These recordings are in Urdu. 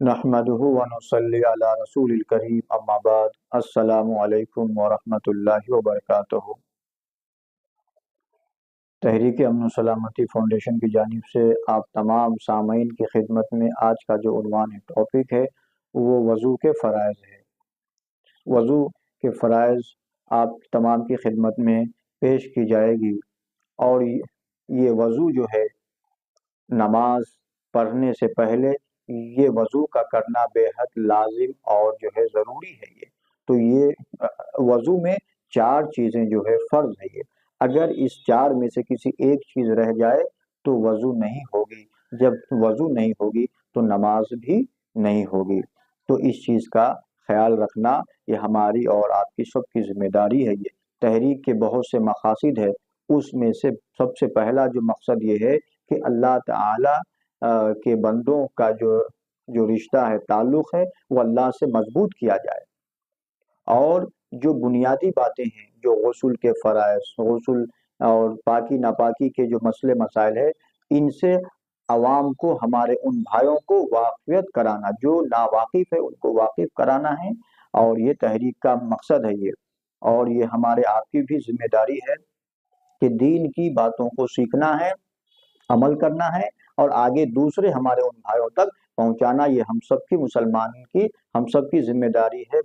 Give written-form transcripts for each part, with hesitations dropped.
نحمدہ ونصلی علی رسول الکریم اما بعد السلام علیکم ورحمۃ اللہ وبرکاتہ۔ تحریک امن و سلامتی فاؤنڈیشن کی جانب سے آپ تمام سامعین کی خدمت میں آج کا جو عنوان ٹاپک ہے وہ وضو کے فرائض ہے۔ وضو کے فرائض آپ تمام کی خدمت میں پیش کی جائے گی، اور یہ وضو جو ہے نماز پڑھنے سے پہلے یہ وضو کا کرنا بے حد لازم اور جو ہے ضروری ہے۔ یہ وضو میں چار چیزیں جو ہے فرض ہے۔ یہ اگر اس چار میں سے کسی ایک چیز رہ جائے تو وضو نہیں ہوگی، جب وضو نہیں ہوگی تو نماز بھی نہیں ہوگی۔ تو اس چیز کا خیال رکھنا یہ ہماری اور آپ کی سب کی ذمہ داری ہے۔ یہ تحریک کے بہت سے مقاصد ہے، اس میں سے سب سے پہلا جو مقصد یہ ہے کہ اللہ تعالی کے بندوں کا جو رشتہ ہے، تعلق ہے، وہ اللہ سے مضبوط کیا جائے، اور جو بنیادی باتیں ہیں، جو غسل کے فرائض، غسل اور پاکی ناپاکی کے جو مسئلے مسائل ہے، ان سے عوام کو، ہمارے ان بھائیوں کو واقفیت کرانا، جو ناواقف ہے ان کو واقف کرانا ہے، اور یہ تحریک کا مقصد ہے یہ۔ اور یہ ہمارے آپ کی بھی ذمہ داری ہے کہ دین کی باتوں کو سیکھنا ہے، عمل کرنا ہے، اور آگے دوسرے ہمارے ان بھائیوں تک پہنچانا۔ یہ ہم سب کی مسلمان کی، ہم سب کی ذمہ داری ہے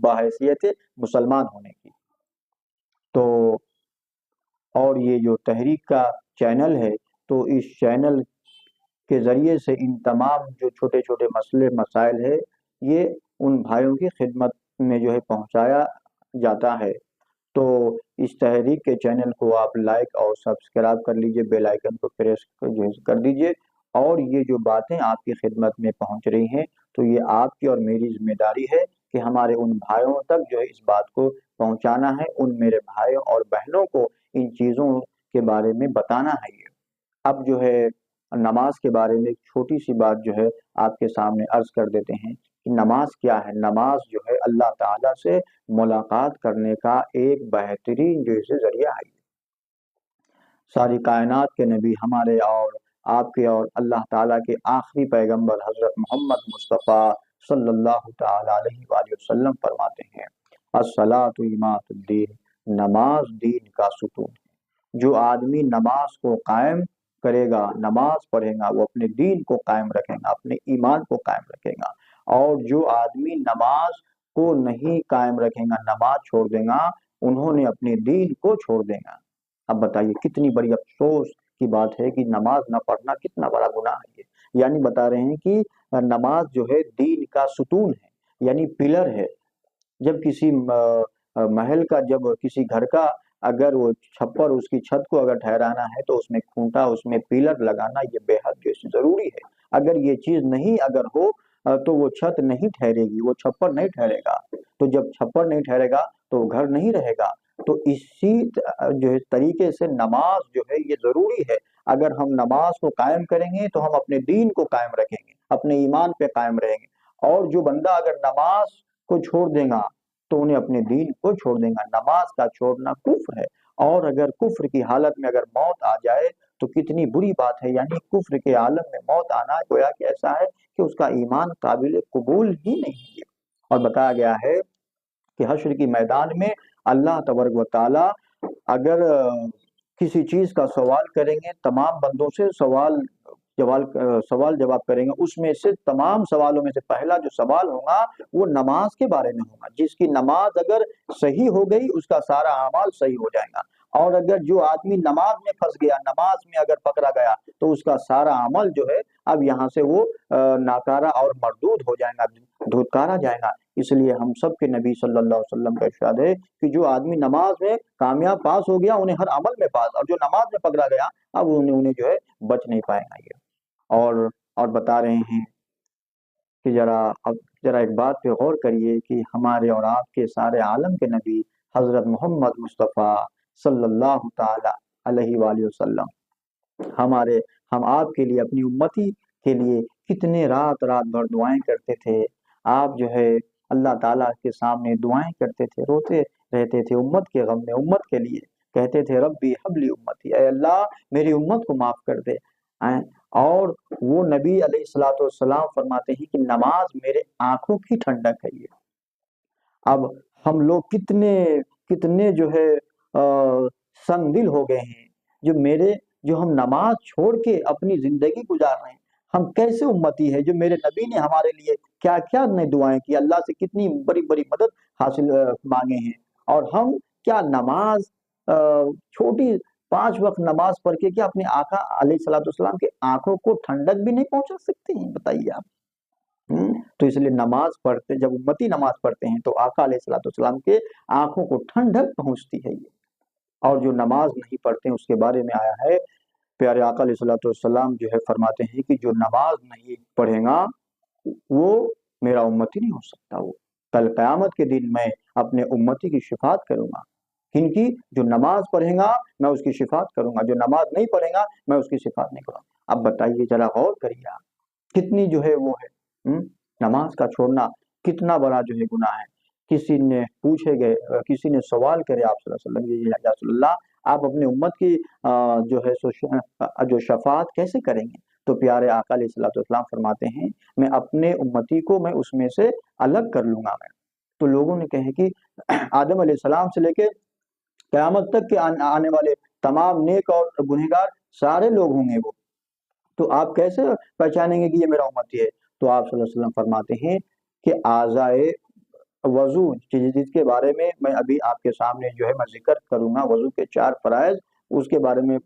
بحیثیت مسلمان ہونے کی۔ تو اور یہ جو تحریک کا چینل ہے، تو اس چینل کے ذریعے سے ان تمام جو چھوٹے چھوٹے مسئلے مسائل ہے، یہ ان بھائیوں کی خدمت میں جو ہے پہنچایا جاتا ہے۔ تو اس تحریک کے چینل کو آپ لائک اور سبسکرائب کر لیجئے، بیل آئیکن کو پریس کر دیجئے، اور یہ جو باتیں آپ کی خدمت میں پہنچ رہی ہیں تو یہ آپ کی اور میری ذمہ داری ہے کہ ہمارے ان بھائیوں تک جو ہے اس بات کو پہنچانا ہے، ان میرے بھائیوں اور بہنوں کو ان چیزوں کے بارے میں بتانا ہے۔ یہ اب جو ہے نماز کے بارے میں ایک چھوٹی سی بات جو ہے آپ کے سامنے عرض کر دیتے ہیں کہ نماز کیا ہے۔ نماز جو ہے اللہ تعالیٰ سے ملاقات کرنے کا ایک بہترین جو اسے ذریعہ ہے۔ ساری کائنات کے نبی، ہمارے اور آپ کے اور اللہ تعالیٰ کے آخری پیغمبر حضرت محمد مصطفیٰ صلی اللہ تعالیٰ علیہ وآلہ وسلم فرماتے ہیں، الصلاۃ اماد الدین، نماز دین کا ستون ہے۔ جو آدمی نماز کو قائم کرے گا، نماز پڑھے گا، وہ اپنے دین کو قائم رکھے گا، اپنے ایمان کو قائم رکھے گا۔ اور جو آدمی نماز کو نہیں قائم رکھے گا، نماز چھوڑ دے گا، انہوں نے اپنے دین کو چھوڑ دے گا۔ اب بتائیے کتنی بڑی افسوس کی بات ہے کہ نماز نہ پڑھنا کتنا بڑا گناہ ہے۔ یعنی بتا رہے ہیں کہ نماز جو ہے دین کا ستون ہے، یعنی پلر ہے۔ جب کسی محل کا، جب کسی گھر کا اگر وہ چھپر، اس کی چھت کو اگر ٹھہرانا ہے تو اس میں کھونٹا، اس میں پلر لگانا یہ بے حد جو ضروری ہے۔ اگر یہ چیز نہیں اگر ہو تو وہ چھت نہیں ٹھہرے گی، وہ چھپر نہیں ٹھہرے گا۔ تو جب چھپر نہیں ٹھہرے گا تو گھر نہیں رہے گا۔ تو اسی جو ہے طریقے سے نماز جو ہے یہ ضروری ہے۔ اگر ہم نماز کو قائم کریں گے تو ہم اپنے دین کو قائم رکھیں گے، اپنے ایمان پہ قائم رہیں گے۔ اور جو بندہ اگر نماز کو چھوڑ دے گا تو انہیں اپنے دین کو چھوڑ دے گا۔ نماز کا چھوڑنا کفر ہے، اور اگر کفر کی حالت میں اگر موت آ جائے تو کتنی بری بات ہے۔ یعنی کفر کے عالم میں موت آنا گویا کہ ایسا ہے کہ اس کا ایمان قابل قبول ہی نہیں ہے۔ اور بتایا گیا ہے کہ حشر کی میدان میں اللہ تبارک و تعالی اگر کسی چیز کا سوال کریں گے، تمام بندوں سے سوال جواب کریں گے، اس میں سے تمام سوالوں میں سے پہلا جو سوال ہوگا وہ نماز کے بارے میں ہوگا۔ جس کی نماز اگر صحیح ہو گئی اس کا سارا اعمال صحیح ہو جائے گا، اور اگر جو آدمی نماز میں پھنس گیا، نماز میں اگر پکڑا گیا تو اس کا سارا عمل جو ہے اب یہاں سے وہ ناکارہ اور مردود ہو جائے گا، دھتکارا جائے گا۔ اس لیے ہم سب کے نبی صلی اللہ علیہ وسلم کا ارشاد ہے کہ جو آدمی نماز میں کامیاب پاس ہو گیا انہیں ہر عمل میں پاس، اور جو نماز میں پکڑا گیا اب انہیں جو ہے بچ نہیں پائے گا۔ یہ اور بتا رہے ہیں کہ ذرا ایک بات پہ غور کریے کہ ہمارے اور آپ کے سارے عالم کے نبی حضرت محمد مصطفیٰ صلی اللہ تعالی علیہ وآلہ وسلم ہم آپ کے لیے، اپنی امتی کے لیے کتنے رات بھر دعائیں کرتے تھے۔ آپ جو ہے اللہ تعالیٰ کے سامنے دعائیں کرتے تھے، روتے رہتے تھے امت کے غم میں، امت کے لیے کہتے تھے ربی حبلی امتی، اے اللہ میری امت کو معاف کر دے۔ اور وہ نبی علیہ الصلوۃ والسلام فرماتے ہیں کہ نماز میرے آنکھوں کی ٹھنڈک ہے یہ۔ اب ہم لوگ کتنے کتنے جو ہے سنگ دل ہو گئے ہیں، جو ہم نماز چھوڑ کے اپنی زندگی گزار رہے ہیں۔ ہم کیسے امتی ہے جو میرے نبی نے ہمارے لیے کیا کیا نے دعائیں کی، اللہ سے کتنی بڑی بڑی مدد حاصل مانگے ہیں، اور ہم کیا نماز چھوٹی 5 وقت نماز پڑھ کے کیا اپنے آقا علیہ الصلوۃ والسلام کے آنکھوں کو ٹھنڈک بھی نہیں پہنچا سکتے ہیں؟ بتائیے آپ۔ تو اس لیے نماز پڑھتے، جب امتی نماز پڑھتے ہیں تو آقا علیہ الصلوۃ والسلام کے آنکھوں کو ٹھنڈک پہنچتی ہے یہ۔ اور جو نماز نہیں پڑھتے ہیں اس کے بارے میں آیا ہے، پیارے آقا علیہ الصلوۃ والسلام جو ہے فرماتے ہیں کہ جو نماز نہیں پڑھے گا وہ میرا امتی نہیں ہو سکتا۔ وہ کل قیامت کے دن میں اپنے امتی کی شفاعت کروں گا، کن کی؟ جو نماز پڑھے گا میں اس کی شفاعت کروں گا، جو نماز نہیں پڑھے گا میں اس کی شفاعت نہیں کروں گا۔ اب بتائیے ذرا غور کریے آپ، کتنی جو ہے وہ ہے نماز کا چھوڑنا کتنا بڑا جو ہے گناہ ہے۔ کسی نے سوال کرے آپ صلی اللہ علیہ وسلم، یا رسول اللہ آپ اپنے امت کی جو ہے جو شفاعت کیسے کریں گے؟ تو پیارے آقا علیہ الصلوۃ والسلام فرماتے ہیں میں اپنے امتی کو میں اس میں سے الگ کر لوں گا میں۔ تو لوگوں نے کہے کہ آدم علیہ السلام سے لے کے قیامت تک کے آنے والے تمام نیک اور گنہگار سارے لوگ ہوں گے وہ، تو آپ کیسے پہچانیں گے کہ یہ میرا امتی ہے؟ تو آپ صلی اللہ علیہ وسلم فرماتے ہیں کہ اعضائے وضو جس کے بارے میں میں ابھی آپ کے سامنے جو ہے میں ذکر کروں گا، وضو کے 4 فرائض اس کے بارے میں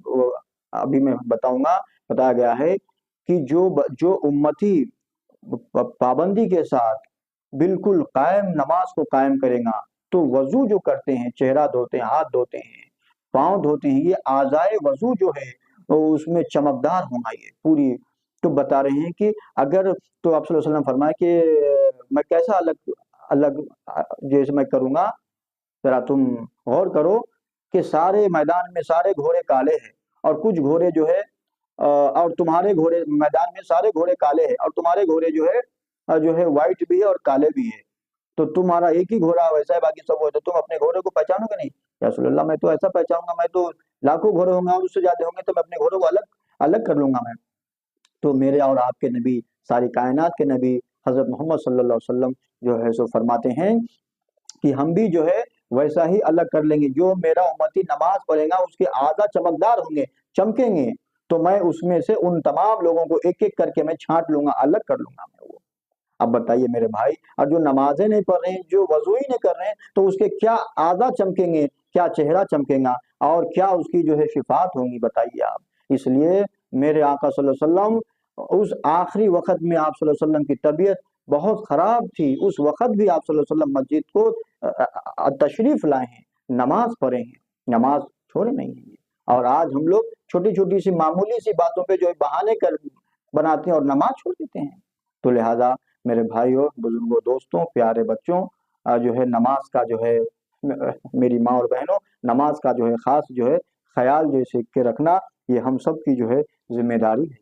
ابھی میں بتاؤں گا۔ بتایا گیا ہے کہ جو امتی پابندی کے ساتھ بالکل قائم نماز کو قائم کرے گا تو وضو جو کرتے ہیں، چہرہ دھوتے ہیں، ہاتھ دھوتے ہیں، پاؤں دھوتے ہیں، یہ اعضائے وضو جو ہے اس میں چمکدار ہونا یہ پوری۔ تو بتا رہے ہیں کہ اگر تو آپ صلی اللہ علیہ وسلم فرمائے کہ میں کیسا الگ جیسے میں کروں گا، ذرا تم غور کرو کہ سارے میدان میں سارے گھوڑے کالے ہیں اور کچھ گھوڑے جو ہے اور تمہارے گھوڑے میدان میں سارے گھوڑے کالے ہیں اور تمہارے گھوڑے جو ہے وائٹ بھی ہے اور کالے بھی ہے، تو تمہارا ایک ہی گھوڑا ویسا ہے باقی سب وہ، تو تم اپنے گھوڑے کو پہچانو گے نہیں؟ یا رسول اللہ میں تو ایسا پہچانوں گا، میں تو لاکھوں گھوڑے ہوں گے اور اس سے زیادہ ہوں گے تو میں اپنے گھوڑوں کو الگ کر لوں گا میں۔ تو میرے اور آپ کے نبی، ساری کائنات کے نبی حضرت محمد صلی اللہ علیہ وسلم جو ہے سو فرماتے ہیں کہ ہم بھی جو ہے ویسا ہی الگ کر لیں گے۔ جو میرا امتی نماز پڑھے گا اس کے اعضاء چمکدار ہوں گے، چمکیں گے، تو میں اس میں سے ان تمام لوگوں کو ایک ایک کر کے میں چھانٹ لوں گا، الگ کر لوں گا میں وہ۔ اب بتائیے میرے بھائی، اور جو نمازیں نہیں پڑھ رہے ہیں، جو وضو ہی نہیں کر رہے ہیں، تو اس کے کیا اعضاء چمکیں گے، کیا چہرہ چمکے گا، اور کیا اس کی جو ہے شفاعت ہوگی؟ بتائیے آپ۔ اس لیے میرے آقا صلی اللہ علیہ وسلم اس آخری وقت میں آپ صلی اللہ علیہ وسلم کی طبیعت بہت خراب تھی، اس وقت بھی آپ صلی اللہ علیہ وسلم مسجد کو تشریف لائے ہیں، نماز پڑھے ہیں، نماز چھوڑے نہیں ہیں۔ اور آج ہم لوگ چھوٹی چھوٹی سی معمولی سی باتوں پہ جو ہے بہانے بناتے ہیں اور نماز چھوڑ دیتے ہیں۔ تو لہذا میرے بھائیوں، بزرگوں، دوستوں، پیارے بچوں، جو ہے نماز کا جو ہے میری ماں اور بہنوں، نماز کا جو ہے خاص جو ہے خیال جو ہے کے رکھنا یہ ہم سب کی جو ہے ذمہ داری ہے۔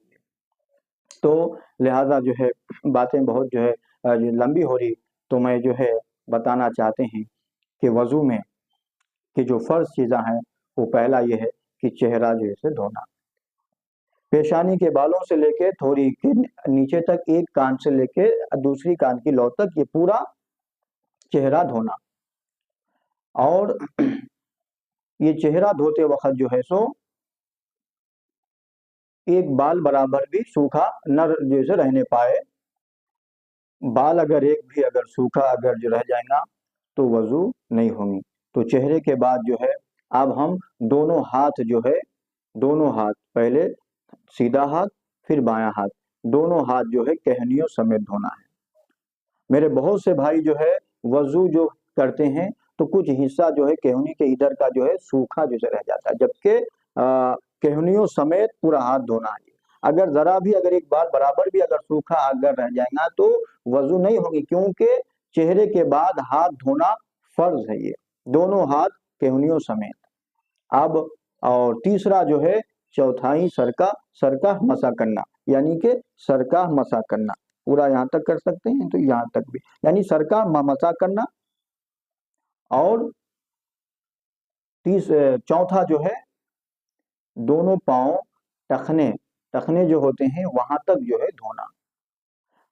تو لہذا جو ہے باتیں بہت جو ہے لمبی ہو رہی، تو میں جو ہے بتانا چاہتے ہیں کہ وضو میں کہ جو فرض چیزاں ہیں وہ پہلا یہ ہے کہ چہرہ جو ہے دھونا، پیشانی کے بالوں سے لے کے تھوڑی کے نیچے تک، ایک کان سے لے کے دوسری کان کی لو تک، یہ پورا چہرہ دھونا۔ اور یہ چہرہ دھوتے وقت جو ہے سو ایک بال برابر بھی سوکھا نہ جیسے رہنے پائے، بال اگر ایک بھی اگر سوکھا اگر جو رہ جائے گا تو وضو نہیں ہونگی۔ تو چہرے کے بعد جو ہے اب ہم دونوں ہاتھ جو ہے، دونوں ہاتھ، پہلے سیدھا ہاتھ پھر بایاں ہاتھ، دونوں ہاتھ جو ہے کہنیوں سمیت دھونا ہے۔ میرے بہت سے بھائی جو ہے وضو جو کرتے ہیں تو کچھ حصہ جو ہے کہنی کے ادھر کا جو ہے سوکھا جیسے رہ جاتا ہے، جبکہ کہنیوں سمیت پورا ہاتھ دھونا ہے۔ اگر ذرا بھی اگر ایک بار برابر بھی اگر سوکھا اگر رہ جائے گا تو وضو نہیں ہوگی، کیونکہ چہرے کے بعد ہاتھ دھونا فرض ہے، یہ دونوں ہاتھ کہنیوں سمیت۔ اب اور تیسرا جو ہے چوتھائی سرکہ مسا کرنا، یعنی کہ سرکہ مسا کرنا، پورا یہاں تک کر سکتے ہیں تو یہاں تک بھی، یعنی سرکہ مسا کرنا۔ اور چوتھا جو ہے دونوں پاؤں ٹخنے ٹخنے جو ہوتے ہیں وہاں تک جو ہے دھونا.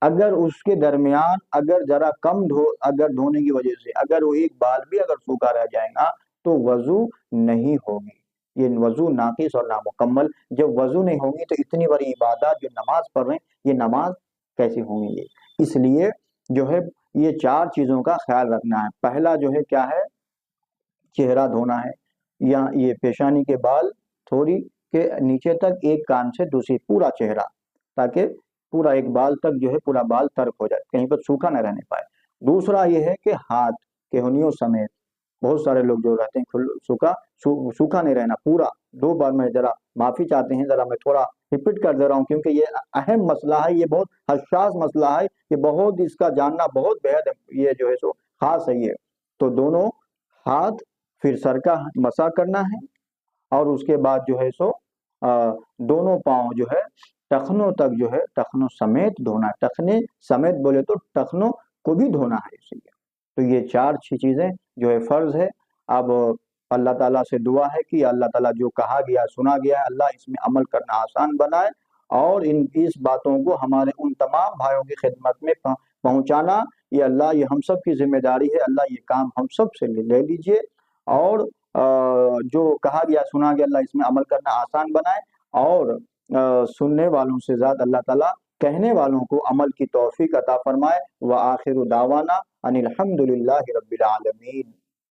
اگر اس کے درمیان اگر ذرا کم اگر دھونے کی وجہ سے اگر وہ ایک بال بھی اگر سوکھا رہ جائے گا تو وضو نہیں ہوگی. یہ وضو ناقص اور نامکمل. جب وضو نہیں ہوگی تو اتنی بڑی عبادات جو نماز پڑھ رہے ہیں یہ نماز کیسی ہوں گی؟ اس لیے جو ہے یہ 4 چیزوں کا خیال رکھنا ہے. پہلا جو ہے کیا ہے؟ چہرہ دھونا ہے، یا یہ پیشانی کے بال تھوڑی کے نیچے تک ایک کان سے دوسری پورا چہرہ، تاکہ پورا ایک بال تک جو ہے پورا بال ترک ہو جائے، کہیں پر سوکھا نہ رہنے پائے. دوسرا یہ ہے کہ ہاتھ کہنیوں سمیت، بہت سارے لوگ جو رہتے ہیں سوکھا نہیں رہنا پورا. 2 بار میں ذرا معافی چاہتے ہیں، ذرا میں تھوڑا ریپیٹ کر دے رہا ہوں کیونکہ یہ اہم مسئلہ ہے، یہ بہت حساس مسئلہ ہے، یہ بہت اس کا جاننا بہت بےحد یہ جو ہے سو خاص ہے. یہ تو دونوں ہاتھ پھر سر کا مسا کرنا ہے، اور اس کے بعد جو ہے سو دونوں پاؤں جو ہے ٹخنوں تک جو ہے ٹخنوں سمیت دھونا ہے. ٹخنے سمیت بولے تو ٹخنوں کو بھی دھونا ہے اس لیے. تو یہ 4 چیزیں جو ہے فرض ہے. اب اللہ تعالیٰ سے دعا ہے کہ اللہ تعالیٰ جو کہا گیا سنا گیا ہے اللہ اس میں عمل کرنا آسان بنائے، اور اس باتوں کو ہمارے ان تمام بھائیوں کی خدمت میں پہنچانا یہ اللہ یہ ہم سب کی ذمہ داری ہے. اللہ یہ کام ہم سب سے لے لیجئے، اور جو کہا گیا سنا گیا اللہ اس میں عمل کرنا آسان بنائے، اور سننے والوں سے زیادہ اللہ تعالیٰ کہنے والوں کو عمل کی توفیق عطا فرمائے. وآخر دعوانا ان الحمد للہ رب العالمین.